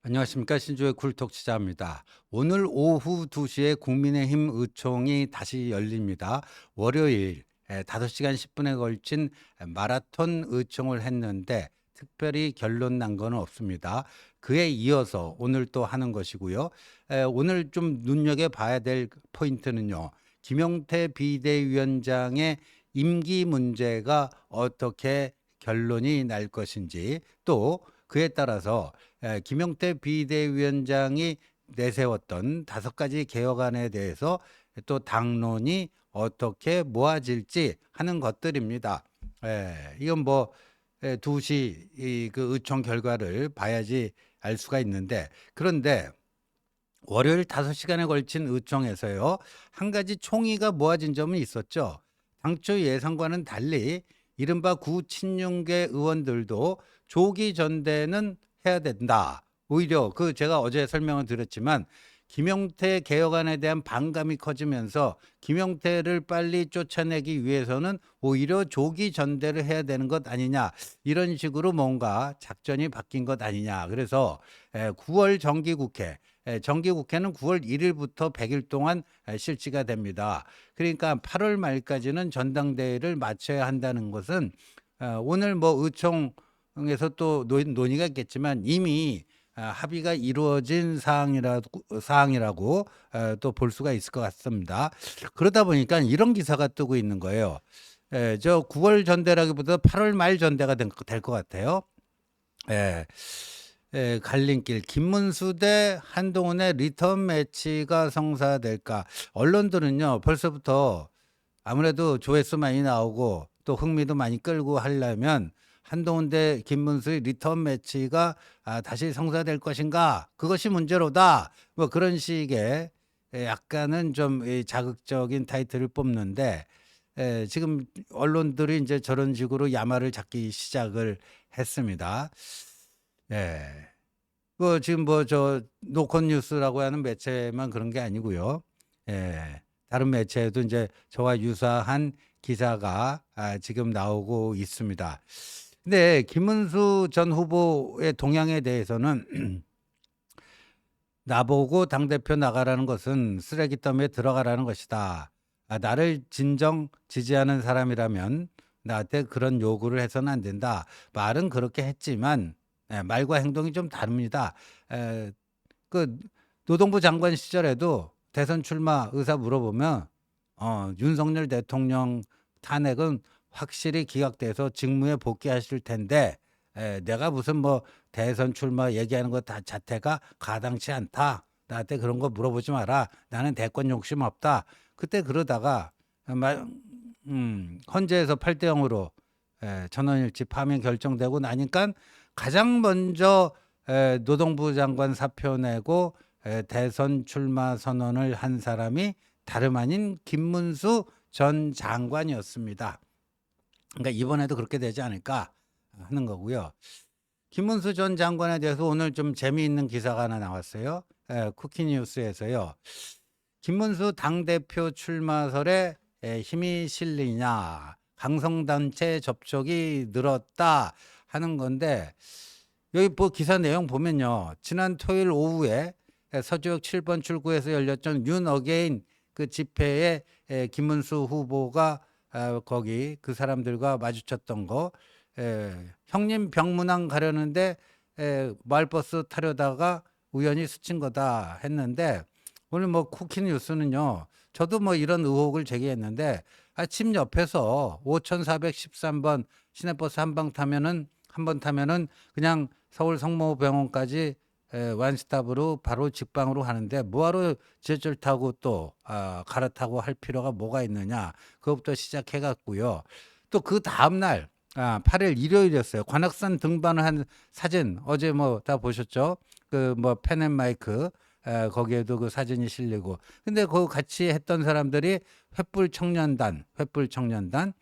안녕하십니까. 신조의 굴톡 시자입니다. 오늘 오후 2시에 국민의힘 의총이 다시 열립니다. 월요일 5시간 10분에 걸친 마라톤 의총을 했는데 특별히 결론 난 건 없습니다. 그에 이어서 오늘 또 하는 것이고요. 오늘 좀 눈여겨봐야 될 포인트는요. 김용태 비대위원장의 임기 문제가 어떻게 결론이 날 것인지, 또 그에 따라서 김용태 비대위원장이 내세웠던 5가지 개혁안에 대해서 또 당론이 어떻게 모아질지 하는 것들입니다. 이건 뭐 2시 그 의총 결과를 봐야지 알 수가 있는데, 그런데 월요일 5시간에 걸친 의총에서요, 한 가지 총의가 모아진 점은 있었죠. 당초 예상과는 달리 이른바 구친윤계 의원들도 조기 전대는 해야 된다. 오히려 제가 어제 설명을 드렸지만 김용태 개혁안에 대한 반감이 커지면서 김용태를 빨리 쫓아내기 위해서는 오히려 조기 전대를 해야 되는 것 아니냐, 이런 식으로 뭔가 작전이 바뀐 것 아니냐. 그래서 9월 정기국회는 9월 1일부터 100일 동안 실시가 됩니다. 그러니까 8월 말까지는 전당대회를 마쳐야 한다는 것은 오늘 뭐 의총에서 또 논의가 있겠지만 이미 합의가 이루어진 사항이라고 또 볼 수가 있을 것 같습니다. 그러다 보니까 이런 기사가 뜨고 있는 거예요. 저 9월 전대라기보다 8월 말 전대가 될 것 같아요. 갈림길 김문수 대 한동훈의 리턴 매치가 성사될까? 언론들은요 벌써부터 아무래도 조회수 많이 나오고 또 흥미도 많이 끌고 하려면 한동훈 대 김문수의 리턴 매치가 다시 성사될 것인가? 그것이 문제로다. 뭐 그런 식의 약간은 좀 자극적인 타이틀을 뽑는데, 지금 언론들이 이제 저런 식으로 야마를 잡기 시작을 했습니다. 지금 뭐 노컷 뉴스라고 하는 매체만 그런 게 아니고요. 다른 매체에도 이제 저와 유사한 기사가 지금 나오고 있습니다. 근데 김문수 전 후보의 동향에 대해서는 나보고 당대표 나가라는 것은 쓰레기더미에 들어가라는 것이다. 나를 진정 지지하는 사람이라면 나한테 그런 요구를 해서는 안 된다. 말은 그렇게 했지만 말과 행동이 좀 다릅니다. 그 노동부 장관 시절에도 대선 출마 의사 물어보면 윤석열 대통령 탄핵은 확실히 기각돼서 직무에 복귀하실 텐데 내가 무슨 뭐 대선 출마 얘기하는 것 자체가 가당치 않다. 나한테 그런 거 물어보지 마라. 나는 대권 욕심 없다. 그때 그러다가 헌재에서 8대0으로 전원일치 파면 결정되고 나니까 가장 먼저 노동부 장관 사표 내고 대선 출마 선언을 한 사람이 다름 아닌 김문수 전 장관이었습니다. 그러니까 이번에도 그렇게 되지 않을까 하는 거고요. 김문수 전 장관에 대해서 오늘 좀 재미있는 기사가 하나 나왔어요. 쿠키뉴스에서요. 김문수 당대표 출마설에 힘이 실리냐, 강성단체 접촉이 늘었다 하는 건데, 여기 뭐 기사 내용 보면요. 지난 토요일 오후에 서주역 7번 출구에서 열렸던 윤 어게인 그 집회에 김문수 후보가 거기 그 사람들과 마주쳤던 거, 형님 병문안 가려는데 마을버스 타려다가 우연히 스친 거다 했는데, 오늘 뭐 쿠키뉴스는요. 저도 뭐 이런 의혹을 제기했는데 집 옆에서 5413번 시내버스 한 번 타면은 그냥 서울 성모병원까지 완스톱으로 바로 직방으로 하는데 뭐하러 지하철 타고 또 갈아타고 할 필요가 뭐가 있느냐, 그것부터 시작해 갖고요. 또 그 다음 날 8일 일요일이었어요. 관악산 등반을 한 사진 어제 뭐 다 보셨죠? 그 뭐 펜앤마이크 거기에도 그 사진이 실리고, 근데 그 같이 했던 사람들이 횃불청년단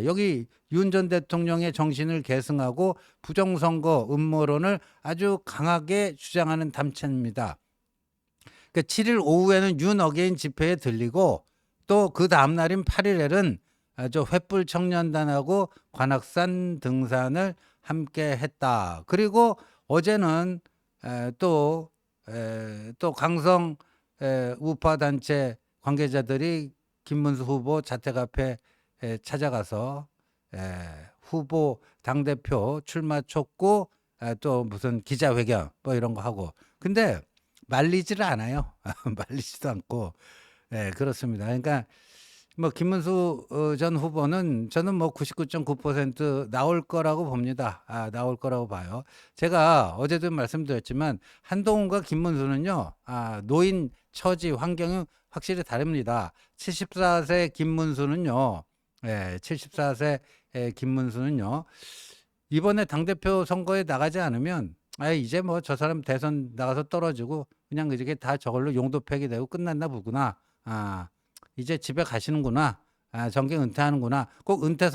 여기 윤 전 대통령의 정신을 계승하고 부정선거 음모론을 아주 강하게 주장하는 단체입니다. 그 7일 오후에는 윤 어게인 집회에 들리고 또 그 다음 날인 8일에는 저 횃불 청년단하고 관악산 등산을 함께 했다. 그리고 어제는 또 강성 우파 단체 관계자들이 김문수 후보 자택 앞에 찾아가서 후보 당대표 출마 촉구, 또 무슨 기자회견 뭐 이런 거 하고. 근데 말리지를 않아요. 말리지도 않고. 그렇습니다. 그러니까 뭐 김문수 전 후보는 저는 뭐 99.9% 나올 거라고 봅니다. 나올 거라고 봐요. 제가 어제도 말씀드렸지만 한동훈과 김문수는요, 노인 처지 환경이 확실히 다릅니다. 74세 김문수는요, 74세 김문수는요, 이번에 당대표 선거에 나가지 않으면 이제 뭐 저 사람 대선 나가서 떨어지고 그냥 이게 다 저걸로 용도팩이 되고 끝났나 보구나. 이제 집에 가시는구나. 정계 은퇴하는구나. 꼭 은퇴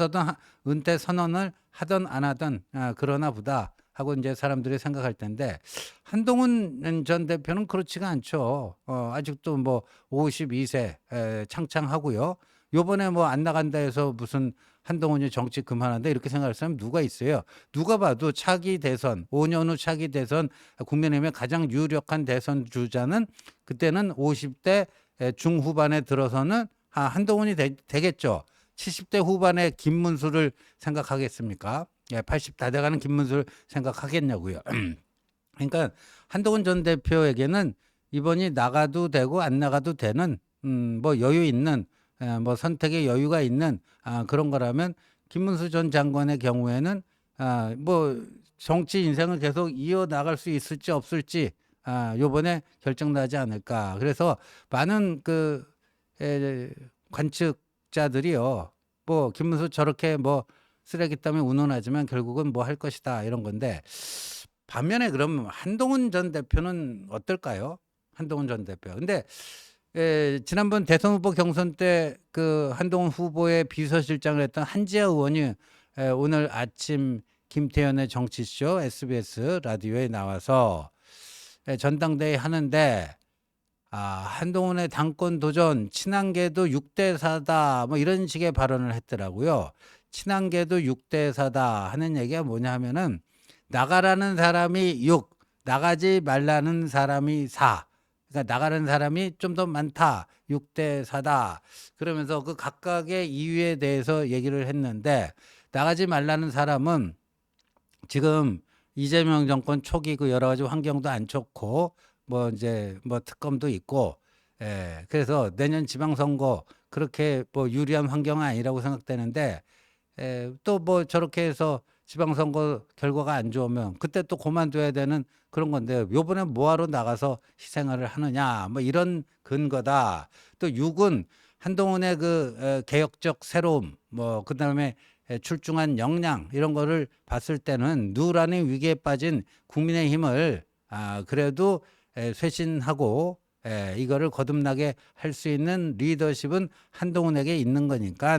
선언을 하든 안 하든 그러나 보다 하고 이제 사람들이 생각할 텐데, 한동훈 전 대표는 그렇지가 않죠. 아직도 뭐 52세 창창하고요. 요번에 뭐 안 나간다 해서 무슨 한동훈이 정치 그만한다 이렇게 생각할 사람 누가 있어요? 누가 봐도 차기 대선, 5년 후 차기 대선 국민의힘의 가장 유력한 대선 주자는 그때는 50대 중후반에 들어서는 한동훈이 되겠죠. 70대 후반에 김문수를 생각하겠습니까? 80 다 돼가는 김문수를 생각하겠냐고요. 그러니까 한동훈 전 대표에게는 이번이 나가도 되고 안 나가도 되는 뭐 여유 있는 뭐 선택의 여유가 있는 그런 거라면, 김문수 전 장관의 경우에는 뭐 정치 인생을 계속 이어 나갈 수 있을지 없을지 요번에 결정나지 않을까. 그래서 많은 관측자들이요, 뭐 김문수 저렇게 뭐 쓰레기 때문에 운운하지만 결국은 뭐 할 것이다 이런 건데, 반면에 그럼 한동훈 전 대표는 어떨까요? 한동훈 전 대표. 근데 지난번 대선 후보 경선 때 그 한동훈 후보의 비서실장을 했던 한지아 의원이 오늘 아침 김태현의 정치쇼 SBS 라디오에 나와서 전당대회 하는데 한동훈의 당권 도전 친한계도 6대4다 뭐 이런 식의 발언을 했더라고요. 친한계도 6대4다 하는 얘기가 뭐냐 하면은, 나가라는 사람이 6, 나가지 말라는 사람이 4. 그러니까 나가는 사람이 좀 더 많다. 6대4다. 그러면서 그 각각의 이유에 대해서 얘기를 했는데, 나가지 말라는 사람은 지금 이재명 정권 초기 그 여러 가지 환경도 안 좋고 뭐 이제 뭐 특검도 있고, 그래서 내년 지방선거 그렇게 뭐 유리한 환경은 아니라고 생각되는데, 또 뭐 저렇게 해서 지방선거 결과가 안 좋으면 그때 또 그만둬야 되는 그런 건데, 요번에 뭐하러 나가서 희생을 하느냐 뭐 이런 근거다. 또 6은 한동훈의 그 개혁적 새로움, 뭐 그다음에 출중한 역량 이런 거를 봤을 때는 누라는 위기에 빠진 국민의힘을 그래도 쇄신하고 이거를 거듭나게 할 수 있는 리더십은 한동훈에게 있는 거니까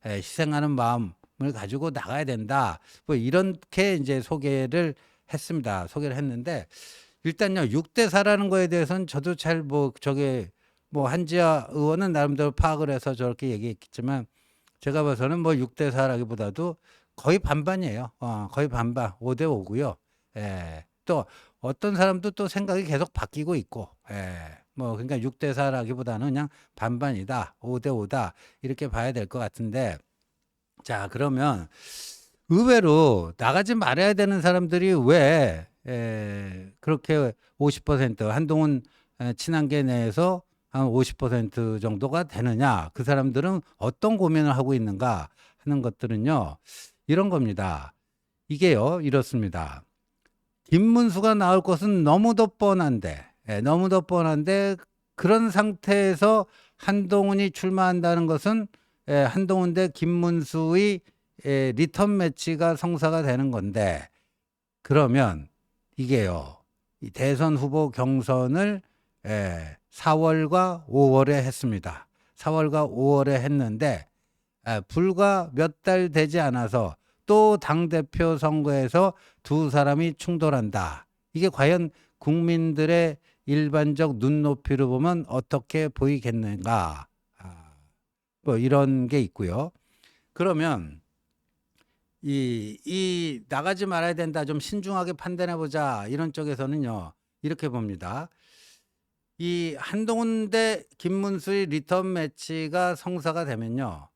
희생하는 마음을 가지고 나가야 된다. 뭐 이렇게 이제 소개를 했습니다. 소개를 했는데, 일단요 6대4라는 거에 대해서는 저도 잘 뭐 저게 뭐 한지아 의원은 나름대로 파악을 해서 저렇게 얘기했겠지만, 제가 봐서는 뭐 6대4라기보다도 거의 반반이에요. 거의 반반, 5대5고요. 또 어떤 사람도 또 생각이 계속 바뀌고 있고, 뭐 그러니까 6대4라기보다는 그냥 반반이다, 5대5다 이렇게 봐야 될 것 같은데, 자 그러면 의외로 나가지 말아야 되는 사람들이 왜 그렇게 50% 한동훈 친한계 내에서 한 50% 정도가 되느냐, 그 사람들은 어떤 고민을 하고 있는가 하는 것들은요, 이런 겁니다. 이게요 이렇습니다. 김문수가 나올 것은 너무도 뻔한데, 너무도 뻔한데 그런 상태에서 한동훈이 출마한다는 것은 한동훈 대 김문수의 리턴 매치가 성사가 되는 건데, 그러면 이게요, 이 대선 후보 경선을 4월과 5월에 했습니다. 4월과 5월에 했는데 불과 몇 달 되지 않아서 또 당대표 선거에서 두 사람이 충돌한다. 이게 과연 국민들의 일반적 눈높이로 보면 어떻게 보이겠는가? 뭐 이런 게 있고요. 그러면 이 나가지 말아야 된다. 좀 신중하게 판단해 보자. 이런 쪽에서는요. 이렇게 봅니다. 이 한동훈 대 김문수의 리턴 매치가 성사가 되면요.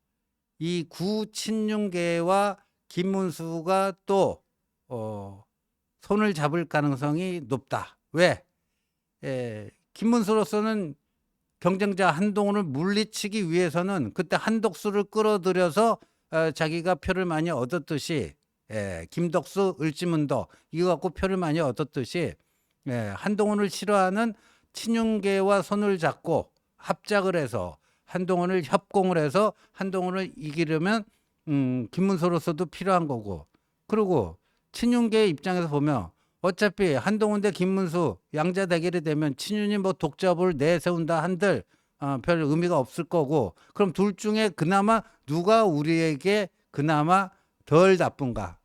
이 구친윤계와 김문수가 또 손을 잡을 가능성이 높다. 왜? 김문수로서는 경쟁자 한동훈을 물리치기 위해서는 그때 한덕수를 끌어들여서 자기가 표를 많이 얻었듯이 김덕수, 을지문덕 이거 갖고 표를 많이 얻었듯이 한동훈을 싫어하는 친윤계와 손을 잡고 합작을 해서 한동훈을 협공을 해서 한동훈을 이기려면 김문수로서도 필요한 거고, 그리고 친윤계 입장에서 보면 어차피 한동훈 대 김문수 양자 대결이 되면 친윤이 뭐 독자부를 내세운다 한들 별 의미가 없을 거고, 그럼 둘 중에 그나마 누가 우리에게 그나마 덜 나쁜가,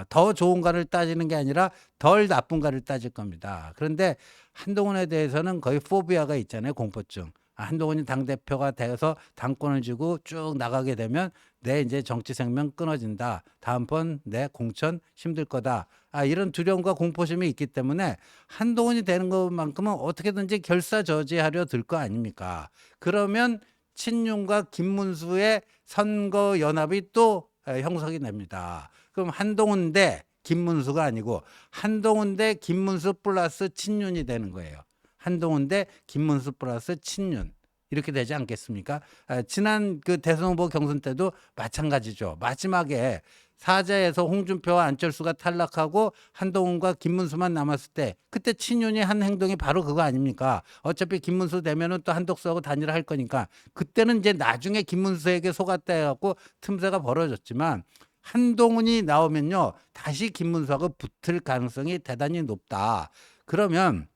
더 좋은가를 따지는 게 아니라 덜 나쁜가를 따질 겁니다. 그런데 한동훈에 대해서는 거의 포비아가 있잖아요. 공포증. 한동훈이 당대표가 돼서 당권을 쥐고 쭉 나가게 되면 내 이제 정치 생명 끊어진다. 다음번 내 공천 힘들 거다. 이런 두려움과 공포심이 있기 때문에 한동훈이 되는 것만큼은 어떻게든지 결사저지하려 들 거 아닙니까? 그러면 친윤과 김문수의 선거 연합이 또 형성이 됩니다. 그럼 한동훈 대 김문수가 아니고 한동훈 대 김문수 플러스 친윤이 되는 거예요. 한동훈 대 김문수 플러스 친윤. 이렇게 되지 않겠습니까? 지난 그 대선 후보 경선 때도 마찬가지죠. 마지막에 사자에서 홍준표와 안철수가 탈락하고 한동훈과 김문수만 남았을 때 그때 친윤이 한 행동이 바로 그거 아닙니까? 어차피 김문수 되면은 또 한덕수하고 단일화 할 거니까 그때는 이제 나중에 김문수에게 속았다 해갖고 틈새가 벌어졌지만 한동훈이 나오면요 다시 김문수하고 붙을 가능성이 대단히 높다. 그러면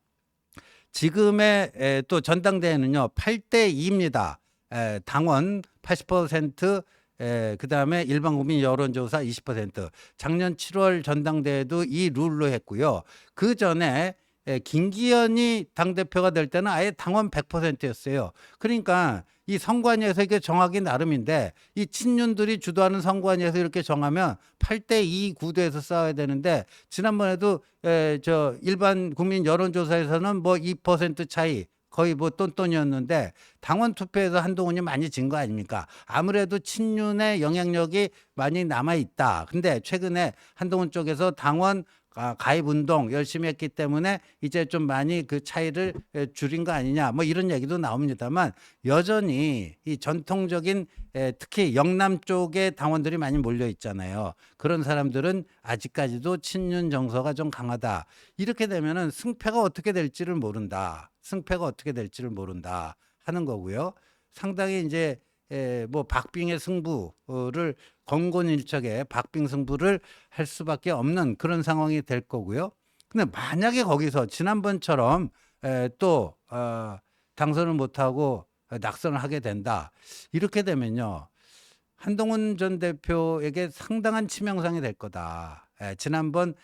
지금의 또 전당대회는요 8대 2입니다. 당원 80%, 그다음에 일반 국민 여론조사 20%. 작년 7월 전당대회도 이 룰로 했고요. 그 전에 김기현이 당대표가 될 때는 아예 당원 100%였어요. 그러니까 이 선관위에서 이게 정하기 나름인데 이 친윤들이 주도하는 선관위에서 이렇게 정하면 8대 2 구도에서 싸워야 되는데 지난번에도 저 일반 국민 여론조사에서는 뭐 2% 차이 거의 뭐 똔똔이었는데 당원 투표에서 한동훈이 많이 진 거 아닙니까? 아무래도 친윤의 영향력이 많이 남아 있다. 근데 최근에 한동훈 쪽에서 당원 가입 운동 열심히 했기 때문에 이제 좀 많이 그 차이를 줄인 거 아니냐 뭐 이런 얘기도 나옵니다만 여전히 이 전통적인 특히 영남 쪽에 당원들이 많이 몰려 있잖아요. 그런 사람들은 아직까지도 친윤 정서가 좀 강하다. 이렇게 되면은 승패가 어떻게 될지를 모른다. 승패가 어떻게 될지를 모른다 하는 거고요. 상당히 이제 뭐 박빙의 승부를 권곤일척의 박빙 승부를 할 수밖에 없는 그런 상황이 될 거고요. 근데 만약에 거기서 지난번처럼 또 당선을 못하고 낙선을 하게 된다. 이렇게 되면요. 한동훈 전 대표에게 상당한 치명상이 될 거다. 지난번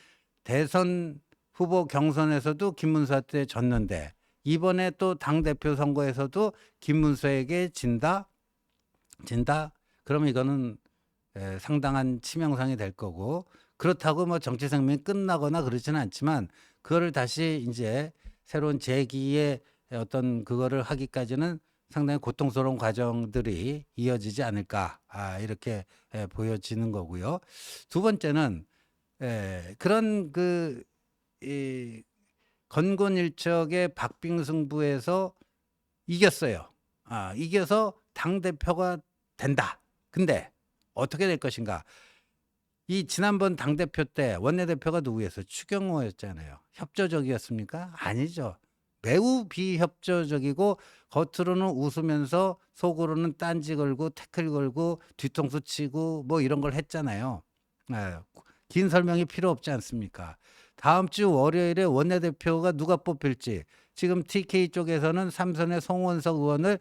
대선 후보 경선에서도 김문수한테 졌는데 이번에 또 당대표 선거에서도 김문수에게 진다? 그러면 이거는 상당한 치명상이 될 거고, 그렇다고 뭐 정치 생명이 끝나거나 그러지는 않지만 그거를 다시 이제 새로운 재기의 어떤 그거를 하기까지는 상당히 고통스러운 과정들이 이어지지 않을까 이렇게 보여지는 거고요. 두 번째는 그런 이 건곤일척의 박빙승부에서 이겼어요. 이겨서 당대표가 된다. 근데 어떻게 될 것인가? 이 지난번 당대표 때 원내대표가 누구였어요? 추경호였잖아요. 협조적이었습니까? 아니죠. 매우 비협조적이고 겉으로는 웃으면서 속으로는 딴지 걸고 태클 걸고 뒤통수 치고 뭐 이런 걸 했잖아요. 긴 설명이 필요 없지 않습니까? 다음 주 월요일에 원내대표가 누가 뽑힐지 지금 TK 쪽에서는 삼선의 송원석 의원을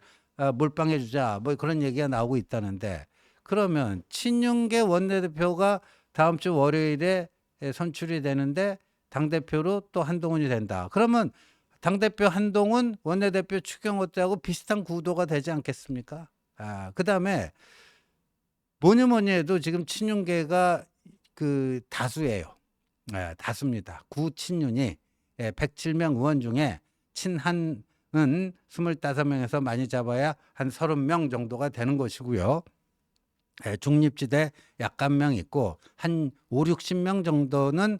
몰빵해 주자 뭐 그런 얘기가 나오고 있다는데, 그러면 친윤계 원내대표가 다음 주 월요일에 선출이 되는데 당대표로 또 한동훈이 된다. 그러면 당대표 한동훈, 원내대표 추경호 때하고 비슷한 구도가 되지 않겠습니까? 그다음에 뭐니 뭐니 해도 지금 친윤계가 그 다수예요. 예, 다수입니다. 구친윤이 107명 의원 중에 친한은 25명에서 많이 잡아야 한 30명 정도가 되는 것이고요. 중립지대 약간 명 있고 한 5, 60명 정도는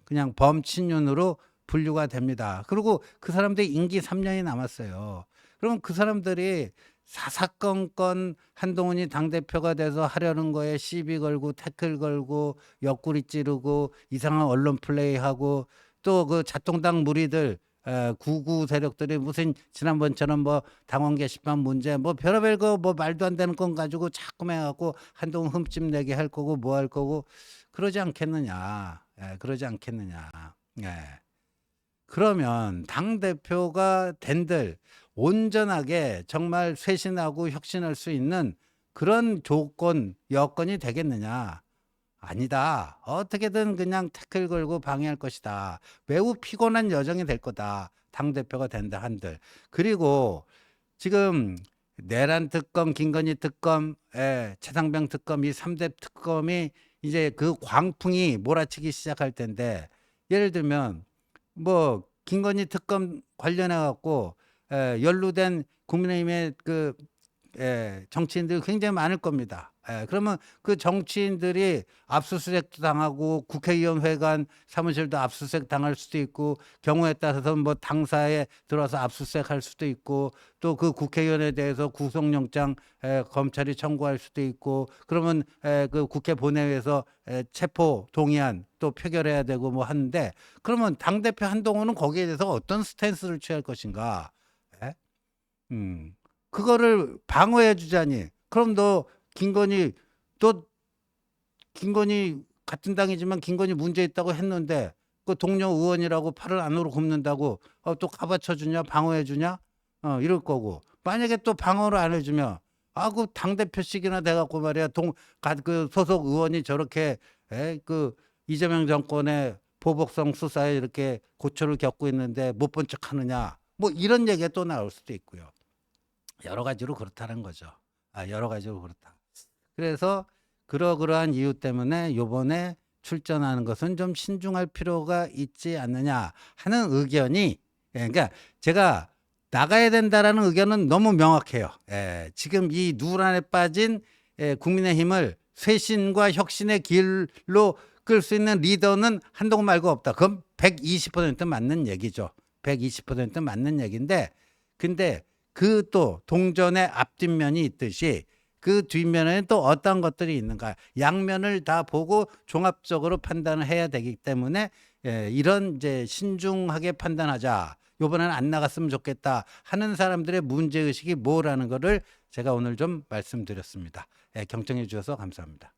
그냥 범친윤으로 분류가 됩니다. 그리고 그 사람들이 임기 3년이 남았어요. 그럼 그 사람들이 사사건건 한동훈이 당대표가 돼서 하려는 거에 시비 걸고 태클 걸고 옆구리 찌르고 이상한 언론 플레이하고 또 그 자통당 무리들 구구 세력들이 무슨 지난번처럼 뭐 당원 게시판 문제 뭐 별의별 거 뭐 말도 안 되는 건 가지고 자꾸 해갖고 한동훈 흠집 내게 할 거고 뭐 할 거고 그러지 않겠느냐. 그러지 않겠느냐. 그러면 당대표가 된들 온전하게 정말 쇄신하고 혁신할 수 있는 그런 조건, 여건이 되겠느냐? 아니다. 어떻게든 그냥 태클 걸고 방해할 것이다. 매우 피곤한 여정이 될 거다. 당대표가 된다 한들. 그리고 지금 내란 특검, 김건희 특검, 최상병 특검 이 3대 특검이 이제 그 광풍이 몰아치기 시작할 텐데 예를 들면 뭐 김건희 특검 관련해 갖고 연루된 국민의힘의 그 정치인들이 굉장히 많을 겁니다. 그러면 그 정치인들이 압수수색도 당하고 국회의원회관 사무실도 압수수색 당할 수도 있고 경우에 따라서 뭐 당사에 들어와서 압수수색할 수도 있고 또 그 국회의원에 대해서 구속영장 검찰이 청구할 수도 있고 그러면 그 국회 본회의에서 체포 동의안 또 표결해야 되고 뭐 하는데 그러면 당대표 한동훈은 거기에 대해서 어떤 스탠스를 취할 것인가? 예? 그거를 방어해 주자니. 그럼 너 김건희 또 김건희 같은 당이지만 김건희 문제 있다고 했는데 그 동료 의원이라고 팔을 안으로 굽는다고 또 까받쳐 주냐 방어해 주냐 이럴 거고 만약에 또 방어를 안 해주면 그 당대표씩이나 돼갖고 말이야 그 소속 의원이 저렇게 그 이재명 정권의 보복성 수사에 이렇게 고초를 겪고 있는데 못 본 척 하느냐 뭐 이런 얘기가 또 나올 수도 있고요. 여러 가지로 그렇다는 거죠. 여러 가지로 그렇다. 그래서 그러한 이유 때문에 요번에 출전하는 것은 좀 신중할 필요가 있지 않느냐 하는 의견이 그러니까 제가 나가야 된다라는 의견은 너무 명확해요. 지금 이 누란에 빠진 국민의힘을 쇄신과 혁신의 길로 끌 수 있는 리더는 한동훈 말고 없다. 그건 120% 맞는 얘기죠. 120% 맞는 얘기인데 근데 그 또 동전의 앞뒷면이 있듯이 그 뒷면에는 또 어떤 것들이 있는가 양면을 다 보고 종합적으로 판단을 해야 되기 때문에 이런 이제 신중하게 판단하자 이번에는 안 나갔으면 좋겠다 하는 사람들의 문제의식이 뭐라는 거를 제가 오늘 좀 말씀드렸습니다. 경청해 주셔서 감사합니다.